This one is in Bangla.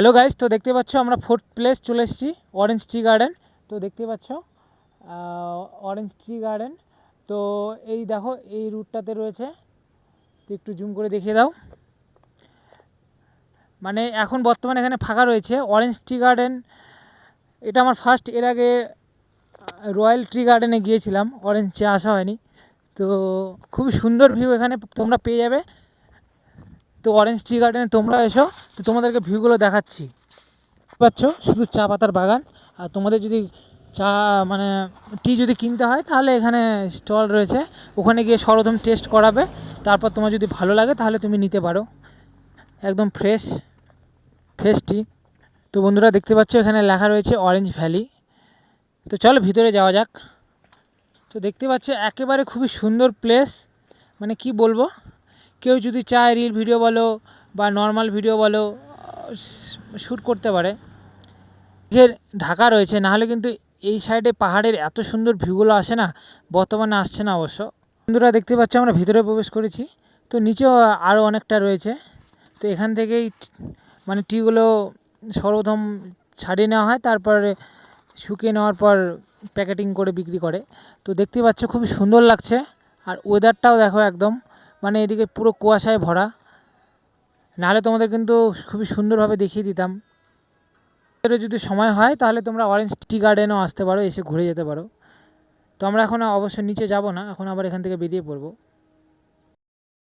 হ্যালো গাইস, তো দেখতে পাচ্ছ আমরা ফোর্থ প্লেস চলে এসেছি অরেঞ্জ ট্রি গার্ডেন। তো দেখতে পাচ্ছ অরেঞ্জ ট্রি গার্ডেন। তো এই দেখো এই রুটটাতে রয়েছে, তো একটু জুম করে দেখিয়ে দাও। মানে এখন বর্তমানে এখানে ফাঁকা রয়েছে অরেঞ্জ ট্রি গার্ডেন। এটা আমার ফার্স্ট, এর আগে রয়্যাল ট্রি গার্ডেনে গিয়েছিলাম, অরেঞ্জে আসা হয়নি। তো খুবই সুন্দর ভিউ এখানে তোমরা পেয়ে যাবে। তো অরেঞ্জ ট্রি গার্ডেনে তোমরা এসো, তো তোমাদেরকে ভিউগুলো দেখাচ্ছি। পাচ্ছ শুধু চা পাতার বাগান। আর তোমাদের যদি চা মানে টি যদি কিনতে হয় তাহলে এখানে স্টল রয়েছে, ওখানে গিয়ে সর্বপ্রথম টেস্ট করাবে, তারপর তোমার যদি ভালো লাগে তাহলে তুমি নিতে পারো। একদম ফ্রেশ ফ্রেশ টি। তো বন্ধুরা দেখতে পাচ্ছ এখানে লেখা রয়েছে অরেঞ্জ ভ্যালি। তো চলো ভিতরে যাওয়া যাক। তো দেখতে পাচ্ছ একেবারে খুবই সুন্দর প্লেস, মানে কি বলবো। কেউ যদি চায় রিল ভিডিও বলো বা নর্মাল ভিডিও বলো শ্যুট করতে পারে। এর ঢাকা রয়েছে, নাহলে কিন্তু এই সাইডে পাহাড়ের এত সুন্দর ভিউগুলো আসে না, বর্তমানে আসছে না অবশ্য। বন্ধুরা দেখতে পাচ্ছ আমরা ভিতরে প্রবেশ করেছি, তো নিচেও আরও অনেকটা রয়েছে। তো এখান থেকেই মানে টিগুলো সর্বপ্রথম ছাড়িয়ে নেওয়া হয়, তারপরে শুকিয়ে নেওয়ার পর প্যাকেটিং করে বিক্রি করে। তো দেখতে পাচ্ছ খুবই সুন্দর লাগছে। আর ওয়েদারটাও দেখো একদম, মানে এদিকে পুরো কুয়াশায় ভরা, নাহলে তোমাদের কিন্তু খুবই সুন্দরভাবে দেখিয়ে দিতাম। যদি সময় হয় তাহলে তোমরা অরেঞ্জ টি গার্ডেনও আসতে পারো, এসে ঘুরে যেতে পারো। তো আমরা এখন অবশ্য নিচে যাব না, এখন আবার এখান থেকে বেরিয়ে পড়বো।